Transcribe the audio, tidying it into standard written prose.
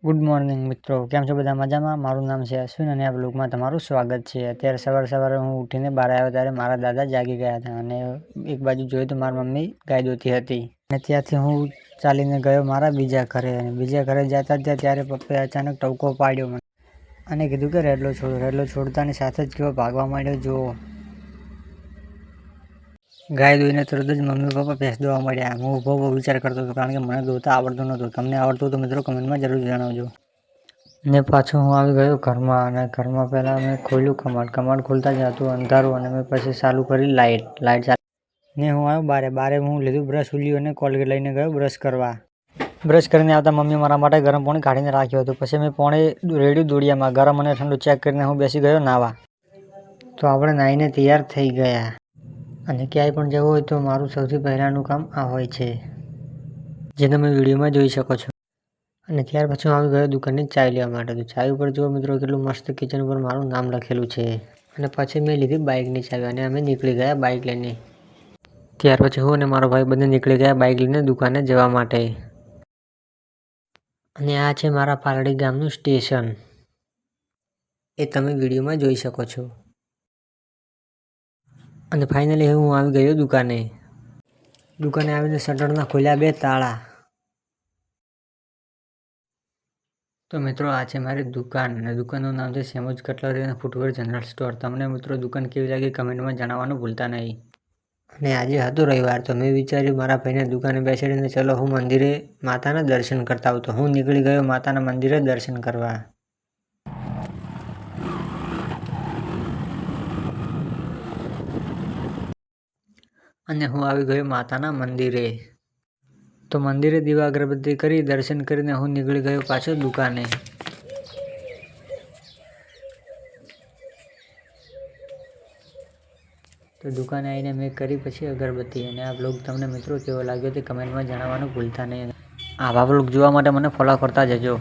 Good morning મિત્રો, કેમ છો બધા મજામાં? મારું નામ છે અશ્વિન અને આ બ્લોગમાં તમારું સ્વાગત છે. અત્યારે સવારે હું ઉઠીને બહાર આવ્યો ત્યારે મારા દાદા જાગી ગયા હતા અને એક બાજુ જોયું તો મારી મમ્મી ગાય દોતી હતી અને ત્યાંથી હું ચાલીને ગયો મારા બીજા ઘરે અને બીજા ઘરે જતા ત્યારે પપ્પાએ અચાનક ટવકો પાડ્યો મને અને કીધું કે રેડલો છોડો. રેડલો છોડતાની સાથે જ કેવો ભાગવા માંડ્યો જુઓ. ગાય દોઈને તરત જ મમ્મી પપ્પા ભેંસ દોવા મળ્યા. હું ઊભો વિચાર કરતો હતો કારણ કે મને દોતા આવડતું નહોતું. તમને આવડતું તો મિત્રો કમેન્ટમાં જરૂર જણાવજો. ને પાછું હું આવી ગયો ઘરમાં અને ઘરમાં પહેલાં મેં ખોલ્યું કમાડ ખોલતા જ હતું અંધારું અને મેં પછી ચાલુ કરી લાઇટ ને હું આવ્યો બારે હું લીધું બ્રશ ઉલ્યું અને કોલગેટ લઈને ગયો બ્રશ કરવા. બ્રશ કરીને આવતા મમ્મી મારા માટે ગરમ પાણી કાઢીને રાખ્યું હતું. પછી મેં પાણી રેડ્યું દોડિયામાં. ગરમ અને ઠંડુ ચેક કરીને હું બેસી ગયો નાવા. તો આપણે નાહીને તૈયાર થઈ ગયા અને ક્યાંય પણ જવું હોય તો મારું સૌથી પહેલાંનું કામ આ હોય છે, જે તમે વિડીયોમાં જોઈ શકો છો. અને ત્યાર પછી હું આવી ગયો દુકાનની ચાય લેવા માટે. તો ચાય ઉપર જુઓ મિત્રો કેટલું મસ્ત કિચન ઉપર મારું નામ લખેલું છે. અને પછી મેં લીધી બાઇકની ચાવી અને અમે નીકળી ગયા બાઇક લઈને. ત્યાર પછી હું અને મારો ભાઈ બંને નીકળી ગયા બાઇક લઈને દુકાને જવા માટે. અને આ છે મારા પાલડી ગામનું સ્ટેશન, એ તમે વિડીયોમાં જોઈ શકો છો. અને ફાઇનલી હું આવી ગયો દુકાને આવીને શટરના ખોલ્યા 2 તાળા. તો મિત્રો આ છે મારી દુકાન અને દુકાનનું નામ છે સેમોજ કટલરી અને ફૂટવેર જનરલ સ્ટોર. તમને મિત્રો દુકાન કેવી લાગી કમેન્ટમાં જણાવવાનું ભૂલતા નહીં. અને આજે હતો રવિવાર તો મેં વિચાર્યું મારા ભાઈને દુકાને બેસાડીને ચલો હું મંદિરે માતાના દર્શન કરતા આવું. તો હું નીકળી ગયો માતાના મંદિરે દર્શન કરવા. અને હું આવી ગયો માતાના મંદિરે. તો મંદિરે દીવા અગરબત્તી કરી દર્શન કરીને હું નીકળી ગયો પાછો દુકાને. તો દુકાને આવીને મેં કરી પછી અગરબત્તી. અને આ બ્લોગ તમને મિત્રો કેવો લાગ્યો તે કમેન્ટમાં જણાવવાનું ભૂલતા નહીં. આવા બ્લોગ જોવા માટે મને ફોલો કરતા જજો.